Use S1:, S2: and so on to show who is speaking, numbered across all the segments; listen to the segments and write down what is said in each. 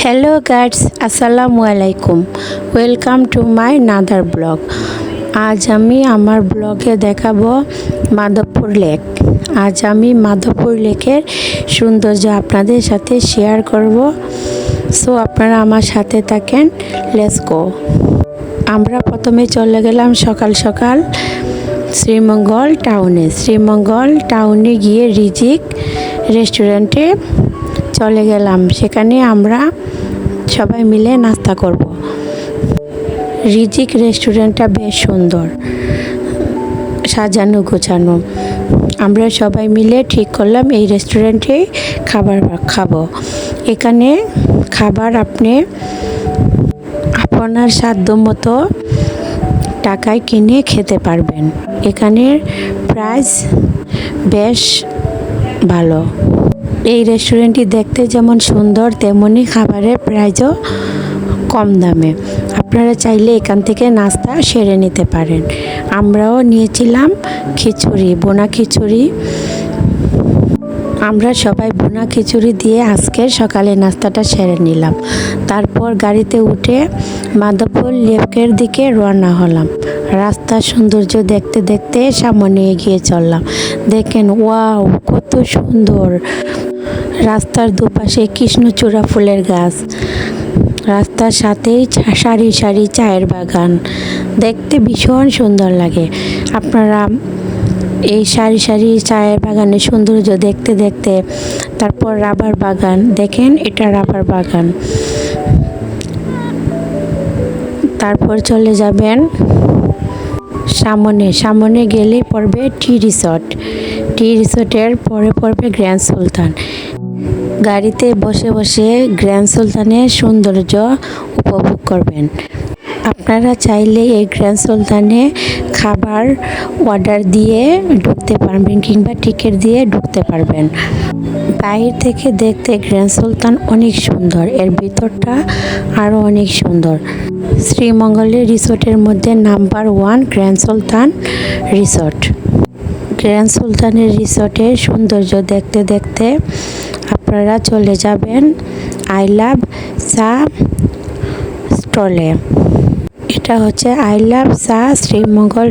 S1: Hello guides, আসসালামু আলাইকুম। Welcome to my another blog. আজ আমি আমার ব্লগে দেখাবো মাধবপুর লেক। আজ আমি মাধবপুর লেকের সৌন্দর্য আপনাদের সাথে শেয়ার করব। সো আপনারা আমার সাথে থাকেন, লেটস গো। আমরা প্রথমে চলে গেলাম সকাল সকাল শ্রীমঙ্গল টাউনে গিয়ে রিজিক রেস্টুরেন্টে চলে গেলাম। সেখানে আমরা সবাই মিলে নাস্তা করব। রিজিক রেস্টুরেন্টটা বেশ সুন্দর, সাজানো গোছানো। আমরা সবাই মিলে ঠিক করলাম এই রেস্টুরেন্টে খাবার খাবো। এখানে খাবার আপনি আপনার সাধ্য মতো টাকায় কিনে খেতে পারবেন। এখানের প্রাইস বেশ ভালো। এই রেস্টুরেন্টটি দেখতে যেমন সুন্দর, তেমনি খাবারের প্রাইসও কম দামে। আপনারা চাইলে এখান থেকে নাস্তা সেরে নিতে পারেন। আমরাও নিয়েছিলাম খিচুড়ি, বোনা খিচুড়ি। আমরা সবাই বোনা খিচুড়ি দিয়ে আজকের সকালে নাস্তাটা সেরে নিলাম। তারপর গাড়িতে উঠে মাধবপুর লেকের দিকে রওনা হলাম। রাস্তার সৌন্দর্য দেখতে দেখতে সামনে এগিয়ে চললাম। দেখেন, ওয়াও, কত সুন্দর! রাস্তার দুপাশে কৃষ্ণচূড়া ফুলের গাছ, রাস্তার সাথেই সারি সারি চায়ের বাগান। দেখতে ভীষণ সুন্দর লাগে। আপনারা এই সারি সারি চায়ের বাগানের সৌন্দর্য দেখতে দেখতে তারপর রাবার বাগান দেখেন, এটা রাবার বাগান। তারপর চলে যাবেন সামনে গেলেই পড়বে টি রিসোর্টের পরে পড়বে গ্র্যান্ড সুলতান। গাড়িতে বসে বসে গ্র্যান্ড সুলতানের সৌন্দর্য উপভোগ করবেন। আপনারা চাইলে এই গ্র্যান্ড সুলতানে খাবার অর্ডার দিয়ে ঢুকতে পারবেন কিংবা টিকিট দিয়ে ঢুকতে পারবেন। বাইরে থেকে দেখতে গ্র্যান্ড সুলতান অনেক সুন্দর, এর ভিতরটা আরও অনেক সুন্দর। শ্রীমঙ্গলের রিসোর্টের মধ্যে নাম্বার 1 গ্র্যান্ড সুলতান রিসোর্ট। গ্র্যান্ড সুলতানের রিসোর্টের সৌন্দর্য দেখতে দেখতে আপনারা চলে যাবেন আই লাভ চা স্টলে। এটা হচ্ছে আই লাভ চা শ্রীমঙ্গল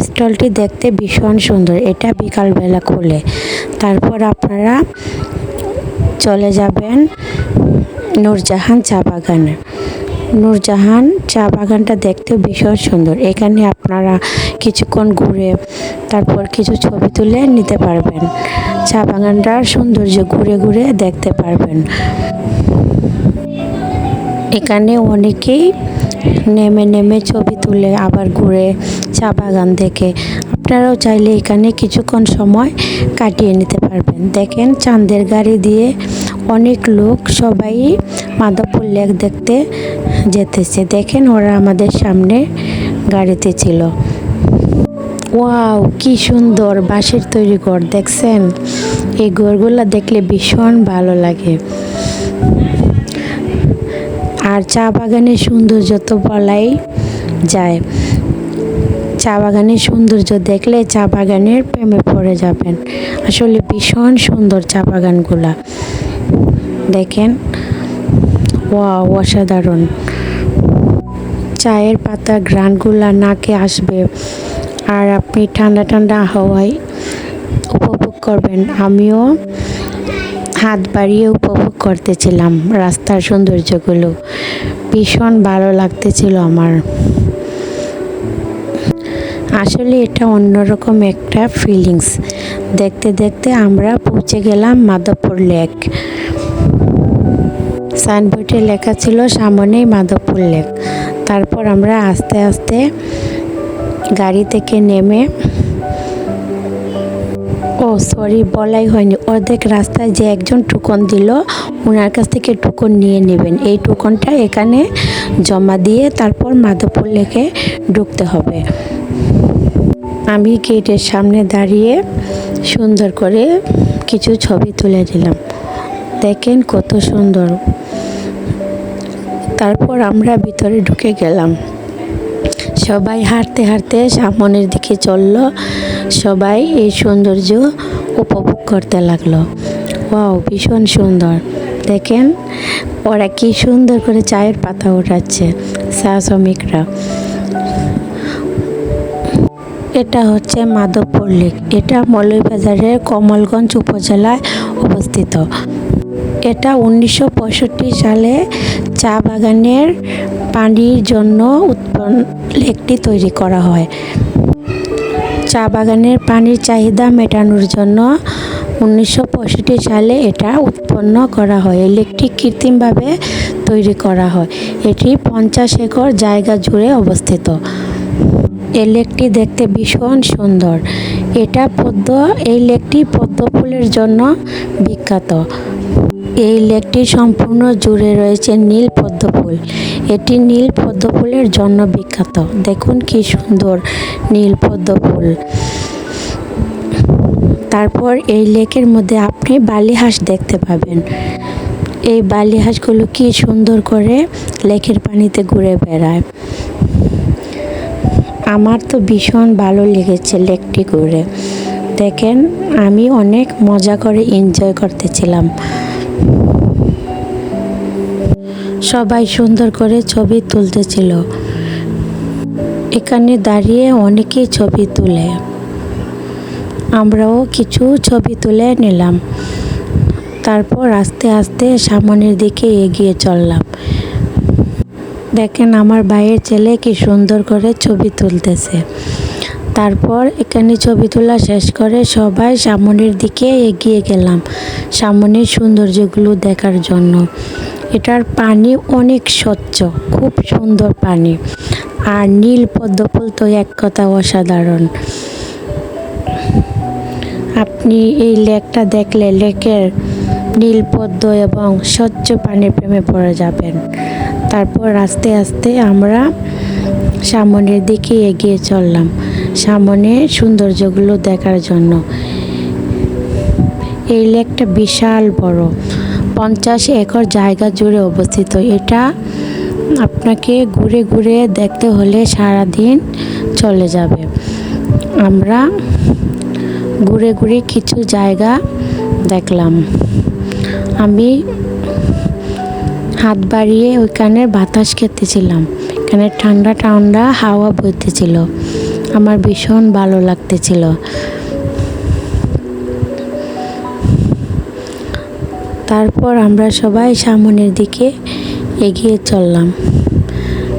S1: স্টলটি দেখতে ভীষণ সুন্দর। এটা বিকালবেলা খুলে। তারপর আপনারা চলে যাবেন নূরজাহান চা বাগানে। নূরজাহান চা বাগানটা দেখতে ভীষণ সুন্দর। এখানে আপনারা কিছুক্ষণ ঘুরে তারপর কিছু ছবি তুলে নিতে পারবেন। চা বাগানটার সৌন্দর্য ঘুরে ঘুরে দেখতে পারবেন। এখানে অনেকেই নেমে ছবি তুলে আবার ঘুরে চা বাগান দেখে। আপনারাও চাইলে এখানে কিছুক্ষণ সময় কাটিয়ে নিতে পারবেন। দেখেন, চাঁদের গাড়ি দিয়ে অনেক লোক সবাই মাধবপুর লেক দেখতে যেতেছে। দেখেন, ওরা আমাদের সামনে গাড়িতে ছিল। ওয়াও, কি সুন্দর বাঁশের তৈরি ঘর দেখছেন? এই ঘরগুলো দেখলে ভীষণ ভালো লাগে। আর চা বাগানের সৌন্দর্য তো বলাই যায়। চা বাগানের সৌন্দর্য দেখলে চা বাগানের প্রেমে পড়ে যাবেন। আসলে ভীষণ সুন্দর চা বাগানগুলা। দেখেন, ওয়াও, অসাধারণ। চায়ের পাতা ঘ্রাণগুলা নাকে আসবে আর আপনি ঠান্ডা ঠান্ডা হাওয়ায় উপভোগ করবেন। আমিও হাত বাড়িয়ে উপভোগ করতেছিলাম রাস্তার সৌন্দর্যগুলো। ভীষণ ভালো লাগতেছিল আমার। আসলে এটা অন্যরকম একটা ফিলিংস। দেখতে দেখতে আমরা পৌঁছে গেলাম মাধবপুর লেক। সাইনবোর্ডে লেখা ছিল সামনেই মাধবপুর লেক। তারপর আমরা আস্তে আস্তে গাড়ি থেকে নেমে, বলাই হয়নি, অর্ধেক রাস্তায় যে একজন টোকন দিল, ওনার কাছ থেকে টোকন নিয়ে নেবেন। এই টোকনটা এখানে জমা দিয়ে তারপর মাধবপুর লেকে ঢুকতে হবে। আমি গেটের সামনে দাঁড়িয়ে সুন্দর করে কিছু ছবি তুলে দিলাম। দেখেন কত সুন্দর। তারপর আমরা ভিতরে ঢুকে গেলাম। সবাই হাঁটতে হাঁটতে সামনের দিকে চলল। সবাই এই সৌন্দর্য উপভোগ করতে লাগলো। ওয়াও, ভীষণ সুন্দর। দেখেন, ওরা কি সুন্দর করে চায়ের পাতা ওঠাচ্ছে চা শ্রমিকরা। এটা হচ্ছে মাধবপুর লেক। এটা মৌলভীবাজারের কমলগঞ্জ উপজেলায় অবস্থিত। এটা 1965 সালে চা বাগানের পানির জন্য লেকটি তৈরি করা হয়। চা বাগানের পানির চাহিদা মেটানোর জন্য 1965 সালে এটা উৎপন্ন করা হয়। এই লেকটি কৃত্রিমভাবে তৈরি করা হয়। এটি 50 একর জায়গা জুড়ে অবস্থিত। এই লেকটি দেখতে ভীষণ সুন্দর। এই লেকটি পদ্ম ফুলের জন্য বিখ্যাত। এই লেকটি সম্পূর্ণ জুড়ে রয়েছে নীল পদ্ম ফুল। এটি নীল পদ্ম ফুলের জন্য বিখ্যাত। দেখুন কি সুন্দর নীল পদ্ম ফুল। তারপর এই লেকের মধ্যে আপনি বালি হাঁস দেখতে পাবেন। এই বালি হাঁসগুলো কি সুন্দর করে লেকের পানিতে ঘুরে বেড়ায়। আমার তো ভীষণ ভালো লেগেছে লেকটি ঘুরে। দেখেন, আমি অনেক মজা করে এনজয় করতেছিলাম। সবাই সুন্দর করে ছবি তুলতেছিল। এখানে দাঁড়িয়ে অনেকেই ছবি তুলে। আমরাও কিছু ছবি তুলে নিলাম। তারপর আস্তে আস্তে সামনের দিকে এগিয়ে চললাম। দেখেন আমার ভাইয়ের ছেলে কি সুন্দর করে ছবি তুলতেছে। তারপর এখানে ছবি তোলা শেষ করে সবাই সামনের দিকে এগিয়ে গেলাম সামনের সৌন্দর্যগুলো দেখার জন্য। এটার পানি অনেক স্বচ্ছ, খুব সুন্দর পানি। আর নীল পদ্ম ফুল তো এক কথা অসাধারণ। আপনি এই লেকটা দেখলে লেকের নীল পদ্ম এবং স্বচ্ছ পানির প্রেমে পড়ে যাবেন। তারপর আস্তে আস্তে আমরা সামনের দিকে এগিয়ে চললাম সামনে সৌন্দর্যগুলো দেখার জন্য। এই লেকটা বিশাল বড়, 50 একর জায়গা জুড়ে অবস্থিত। এটা আপনাকে ঘুরে ঘুরে দেখতে হলে সারাদিন চলে যাবে। আমরা ঘুরে ঘুরে কিছু জায়গা দেখলাম। আমি হাত বাড়িয়ে ওইখানে বাতাস খেতেছিলাম। এখানে ঠান্ডা ঠান্ডা হাওয়া বইতেছিল। আমার ভীষণ ভালো লাগতেছিল। তারপর আমরা সবাই সামনের দিকে এগিয়ে চললাম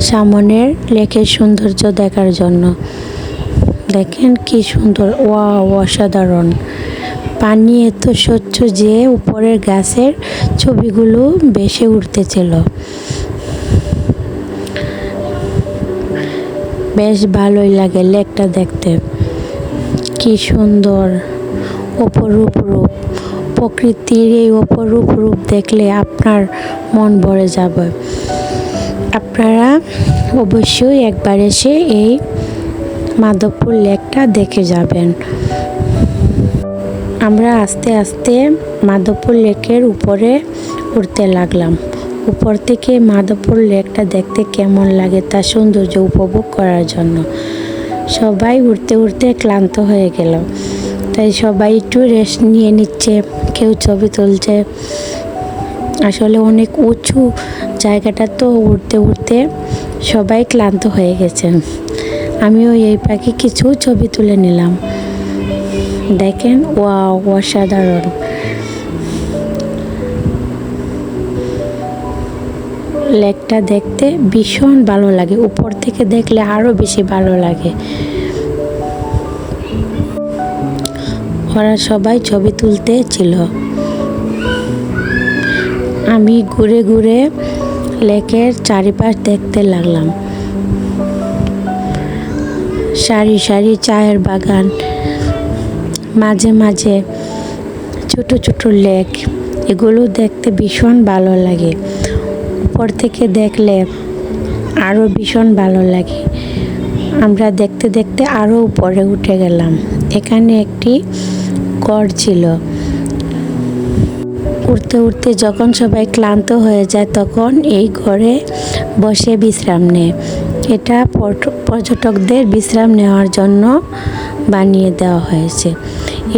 S1: সামনের লেকের সৌন্দর্য দেখার জন্য। দেখেন কি সুন্দর, ওয়াও, অসাধারণ। পানি এত স্বচ্ছ যে উপরের গাছের ছবিগুলো ভেসে উঠতেছিল। বেশ ভালোই লাগে লেকটা দেখতে। কি সুন্দর অপরূপ রূপ। প্রকৃতির এই অপরূপ রূপ দেখলে আপনার মন ভরে যাবে। আপনারা অবশ্যই একবার এসে এই মাধবপুর লেকটা দেখে যাবেন। আমরা আস্তে আস্তে মাধবপুর লেকের উপরে উঠতে লাগলাম। উপর থেকে মাধবপুর লেকটা দেখতে কেমন লাগে তার সৌন্দর্য উপভোগ করার জন্য। সবাই উঠতে উঠতে ক্লান্ত হয়ে গেল, তাই সবাই একটু রেস্ট নিয়ে নিচ্ছে, কেউ ছবি তুলছে। আসলে অনেক উঁচু জায়গাটা, তো উঠতে উঠতে সবাই ক্লান্ত হয়ে গেছেন। আমিও এই পাখি কিছু ছবি তুলে নিলাম। দেখেন, ওয়াও, অসাধারণ। লেকটা দেখতে ভীষণ ভালো লাগে। উপর থেকে দেখলে আরো বেশি ভালো লাগে। ওরা সবাই ছবি তুলতে ছিল। আমি ঘুরে ঘুরে লেকের চারিপাশ দেখতে লাগলাম। সারি সারি চায়ের বাগান, মাঝে মাঝে ছোট ছোট লেক, এগুলো দেখতে ভীষণ ভালো লাগে। উপর থেকে দেখলে আরও ভীষণ ভালো লাগে। আমরা দেখতে দেখতে আরও উপরে উঠে গেলাম। এখানে একটি ঘর ছিল। উঠতে উঠতে যখন সবাই ক্লান্ত হয়ে যায় তখন এই ঘরে বসে বিশ্রাম নেয়। এটা পর্যটকদের বিশ্রাম নেওয়ার জন্য বানিয়ে দেওয়া হয়েছে।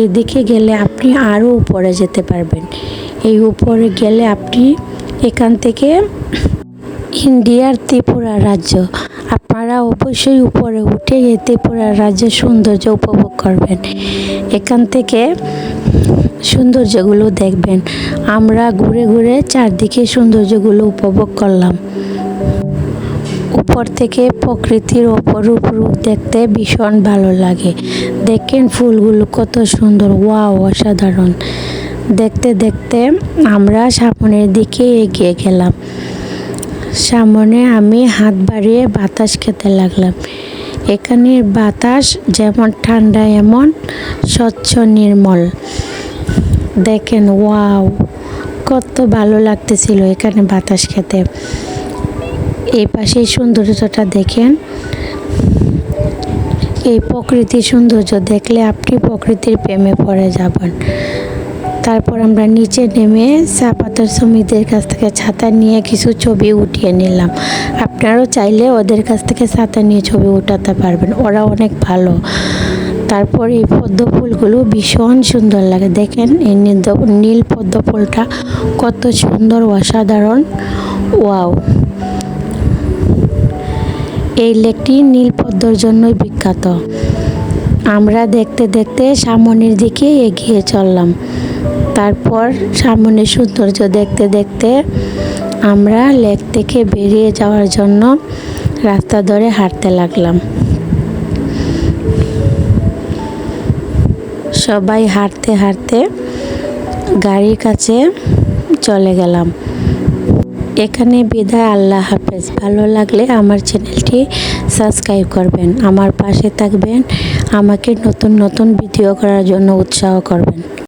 S1: এদিকে গেলে আপনি আরও উপরে যেতে পারবেন। এই উপরে গেলে আপনি এখান থেকে ইন্ডিয়ার ত্রিপুরা রাজ্য। আপনারা অবশ্যই উপরে উঠে এই ত্রিপুরা রাজ্যের সৌন্দর্য উপভোগ করবেন। এখান থেকে সৌন্দর্যগুলো দেখবেন। আমরা ঘুরে ঘুরে চারদিকে সৌন্দর্যগুলো উপভোগ করলাম। উপর থেকে প্রকৃতির অপরূপ রূপ দেখতে ভীষণ ভালো লাগে। দেখেন ফুলগুলো কত সুন্দর, ওয়াও, অসাধারণ। দেখতে দেখতে আমরা সামনের দিকে এগিয়ে গেলাম। সামনে আমি হাত বাড়িয়ে বাতাস খেতে লাগলাম। এখানের বাতাস যেমন ঠান্ডা এমন স্বচ্ছ নির্মল। দেখেন, ওয়াও, কত ভালো লাগতেছিল এখানে বাতাস খেতে। এই পাশে সৌন্দর্যটা দেখেন। এই প্রকৃতির সৌন্দর্য দেখলে আপনি প্রকৃতির প্রেমে পড়ে যাবেন। তারপর আমরা নিচে নেমে চা পাতার শ্রমিকদের কাছ থেকে ছাতা নিয়ে কিছু ছবি উঠিয়ে নিলাম। আপনারাও চাইলে ওদের কাছ থেকে ছাতা নিয়ে ছবি উঠাতে পারবেন, ওরা অনেক ভালো। তারপর এই পদ্ম ফুলগুলো ভীষণ সুন্দর লাগে। দেখেন এই নীল পদ্ম ফুলটা কত সুন্দর, অসাধারণ, ওয়াও। এই লেকটি নীল পদ্মর জন্যই বিখ্যাত। আমরা দেখতে দেখতে সামনের দিকে এগিয়ে চললাম। তারপর সামনের সৌন্দর্য দেখতে দেখতে আমরা লেক থেকে বেরিয়ে যাওয়ার জন্য রাস্তা ধরে হাঁটতে লাগলাম। সবাই হাঁটতে হাঁটতে গাড়ির কাছে চলে গেলাম। এখানে বিদায়, আল্লাহ হাফেজ। ভালো লাগলে আমার চ্যানেলটি সাবস্ক্রাইব করবেন, আমার পাশে থাকবেন, আমাকে নতুন নতুন ভিডিও করার জন্য উৎসাহ করবেন।